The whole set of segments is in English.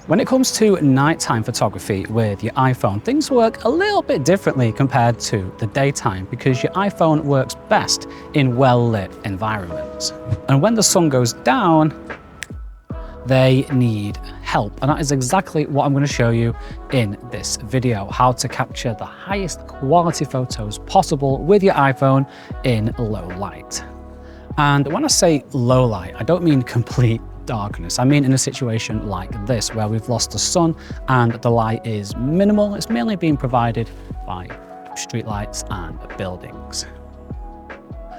When it comes to nighttime photography with your iPhone, things work a little bit differently compared to the daytime because your iPhone works best in well-lit environments. And when the sun goes down, they need help. And that is exactly what I'm going to show you in this video, how to capture the highest quality photos possible with your iPhone in low light. And when I say low light, I don't mean complete darkness. I mean in a situation like this, where we've lost the sun and the light is minimal. It's mainly being provided by streetlights and buildings.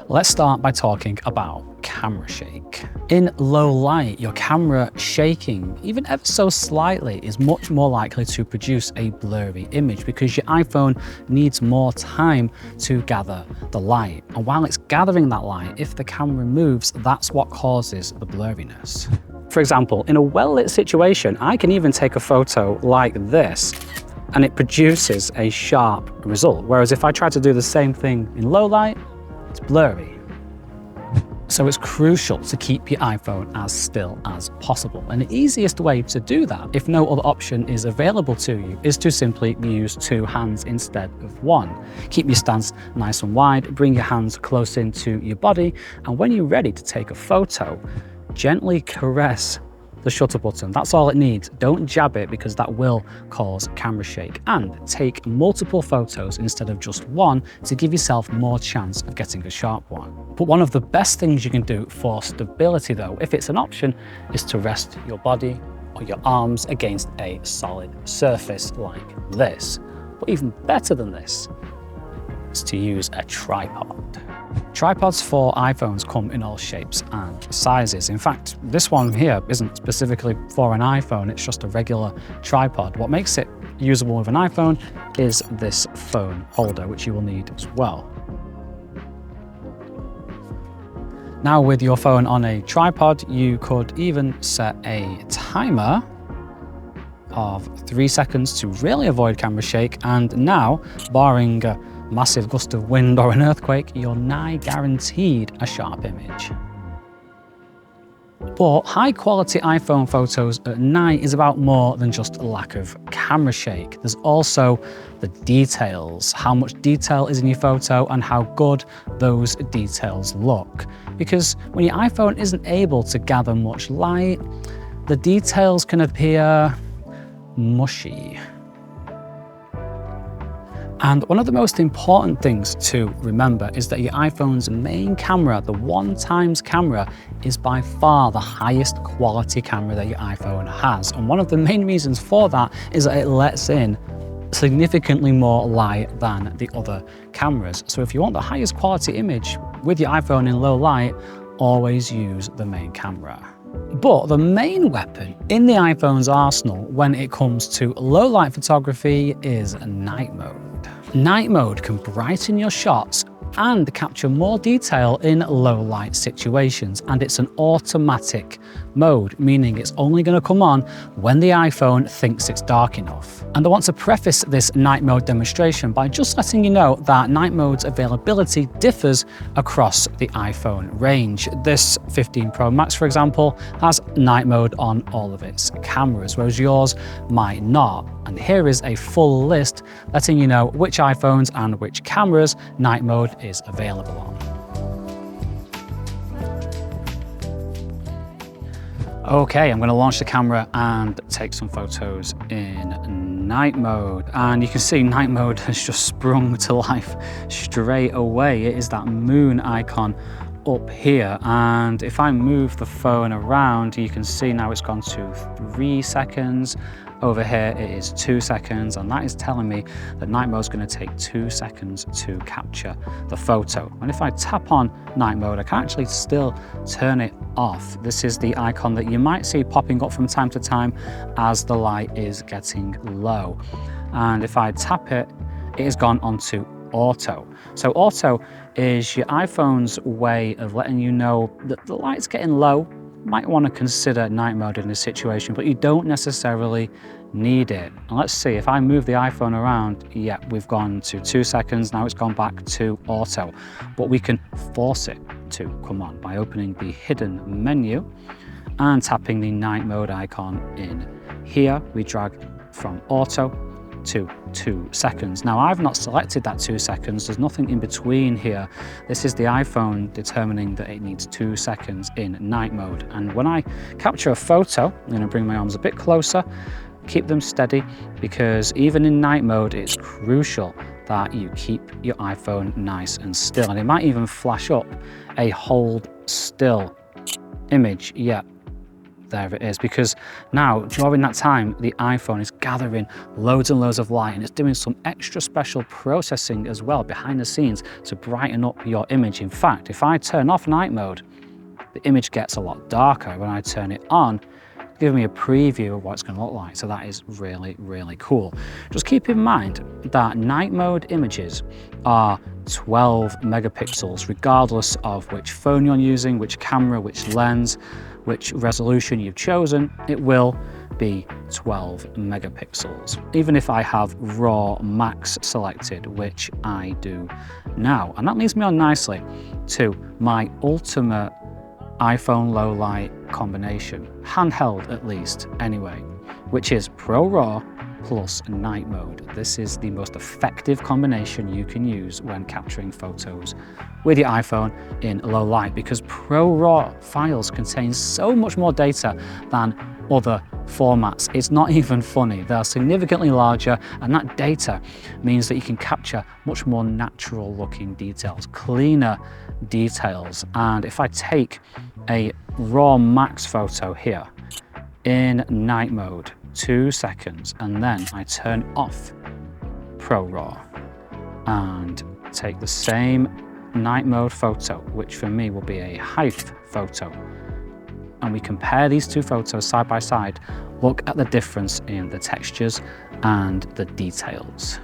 Let's start by talking about camera shake. In low light, your camera shaking, even ever so slightly, is much more likely to produce a blurry image because your iPhone needs more time to gather the light. And while it's gathering that light, if the camera moves, that's what causes the blurriness. For example, in a well-lit situation, I can even take a photo like this and it produces a sharp result. Whereas if I try to do the same thing in low light, it's blurry. So it's crucial to keep your iPhone as still as possible. And the easiest way to do that, if no other option is available to you, is to simply use two hands instead of one. Keep your stance nice and wide, bring your hands close into your body, and when you're ready to take a photo, gently caress the shutter button. That's all it needs. Don't jab it because that will cause camera shake. And take multiple photos instead of just one to give yourself more chance of getting a sharp one. But one of the best things you can do for stability though, if it's an option, is to rest your body or your arms against a solid surface like this. But even better than this is to use a tripod. Tripods for iPhones come in all shapes and sizes. In fact, this one here isn't specifically for an iPhone, it's just a regular tripod. What makes it usable with an iPhone is this phone holder, which you will need as well. Now with your phone on a tripod, you could even set a timer of 3 seconds to really avoid camera shake. And now, barring a massive gust of wind or an earthquake, you're nigh guaranteed a sharp image. But high quality iPhone photos at night is about more than just a lack of camera shake. There's also the details, how much detail is in your photo and how good those details look. Because when your iPhone isn't able to gather much light, the details can appear mushy. And one of the most important things to remember is that your iPhone's main camera, the 1x camera, is by far the highest quality camera that your iPhone has. And one of the main reasons for that is that it lets in significantly more light than the other cameras. So if you want the highest quality image with your iPhone in low light, always use the main camera. But the main weapon in the iPhone's arsenal when it comes to low light photography is night mode. Night mode can brighten your shots and capture more detail in low light situations, and it's an automatic mode, meaning it's only going to come on when the iPhone thinks it's dark enough. And I want to preface this night mode demonstration by just letting you know that night mode's availability differs across the iPhone range. This 15 Pro Max, for example, has night mode on all of its cameras, whereas yours might not. And here is a full list letting you know which iPhones and which cameras night mode is available on. Okay, I'm going to launch the camera and take some photos in night mode. And you can see night mode has just sprung to life straight away. It is that moon icon up here. And if I move the phone around, you can see now it's gone to 3 seconds. Over here it is 2 seconds, and that is telling me that night mode is going to take 2 seconds to capture the photo. And if I tap on night mode, I can actually still turn it off. This is the icon that you might see popping up from time to time as the light is getting low. And if I tap it, it has gone onto auto. So auto is your iPhone's way of letting you know that the light's getting low. Might want to consider night mode in this situation, but you don't necessarily need it. And let's see, if I move the iPhone around, yeah, we've gone to 2 seconds, now it's gone back to auto. But we can force it to come on by opening the hidden menu and tapping the night mode icon in Here we drag from auto to 2 seconds. Now I've not selected that 2 seconds, there's nothing in between here. This is the iPhone determining that it needs 2 seconds in night mode. And when I capture a photo, I'm going to bring my arms a bit closer, keep them steady, because even in night mode it's crucial that you keep your iPhone nice and still. And it might even flash up a hold still image. Yeah, there it is, because now during that time the iPhone is gathering loads and loads of light, and it's doing some extra special processing as well behind the scenes to brighten up your image. In fact, if I turn off night mode, the image gets a lot darker. When I turn it on, it's giving me a preview of what it's going to look like. So that is really, really cool. Just keep in mind that night mode images are 12 megapixels, regardless of which phone you're using, which camera, which lens, which resolution you've chosen, it will be 12 megapixels. Even if I have RAW Max selected, which I do now. And that leads me on nicely to my ultimate iPhone low light combination, handheld at least anyway, which is ProRAW plus night mode. This is the most effective combination you can use when capturing photos with your iPhone in low light, because ProRAW files contain so much more data than other formats. It's not even funny. They're significantly larger, and that data means that you can capture much more natural looking details, cleaner details. And if I take a RAW Max photo here in night mode, 2 seconds, and then I turn off ProRAW and take the same night mode photo, which for me will be a height photo, and we compare these two photos side by side, look at the difference in the textures and the details.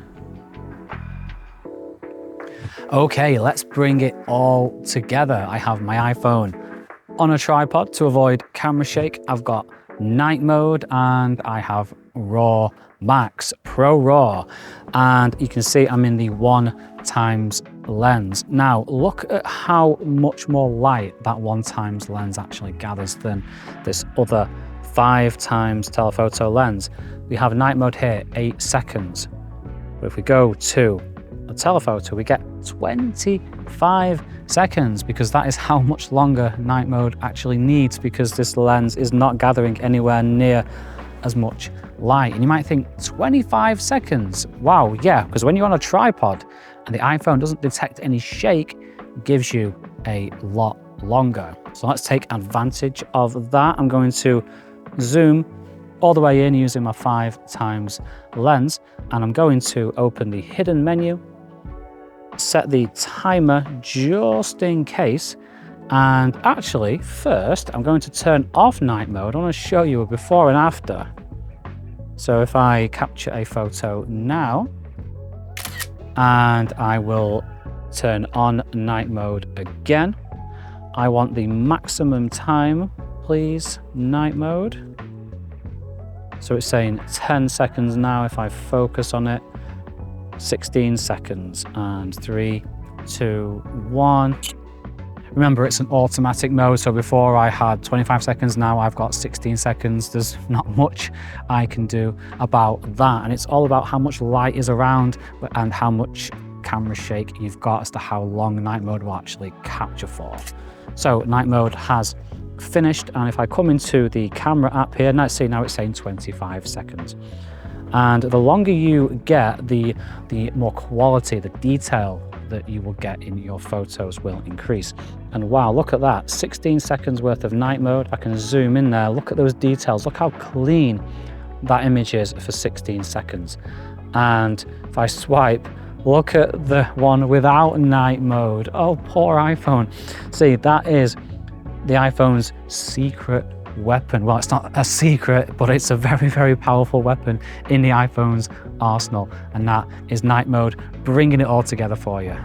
Okay, let's bring it all together. I have my iPhone on a tripod to avoid camera shake. I've got night mode, and I have RAW Max, ProRAW, and you can see I'm in the 1x lens. Now look at how much more light that 1x lens actually gathers than this other 5x telephoto lens. We have night mode here, 8 seconds. But if we go to a telephoto, we get 25 seconds, because that is how much longer night mode actually needs, because this lens is not gathering anywhere near as much light. And you might think 25 seconds, wow, yeah, because when you're on a tripod and the iPhone doesn't detect any shake, it gives you a lot longer. So let's take advantage of that. I'm going to zoom all the way in using my 5x lens, and I'm going to open the hidden menu, set the timer just in case, and actually first I'm going to turn off night mode. I want to show you a before and after. So if I capture a photo now, and I will turn on night mode again, I want the maximum time, please, night mode. So it's saying 10 seconds now. If I focus on it, 16 seconds, and 3, 2, 1. Remember, it's an automatic mode, so before I had 25 seconds, now I've got 16 seconds. There's not much I can do about that, and it's all about how much light is around and how much camera shake you've got as to how long night mode will actually capture for. So night mode has finished, and if I come into the camera app here, let's see, now it's saying 25 seconds. And the longer you get, the more quality, the detail that you will get in your photos will increase. And wow, look at that, 16 seconds worth of night mode. I can zoom in there, look at those details, look how clean that image is for 16 seconds. And if I swipe, look at the one without night mode. Oh, poor iPhone. See, that is the iPhone's secret weapon. Well, it's not a secret, but it's a very, very powerful weapon in the iPhone's arsenal, and that is night mode, bringing it all together for you.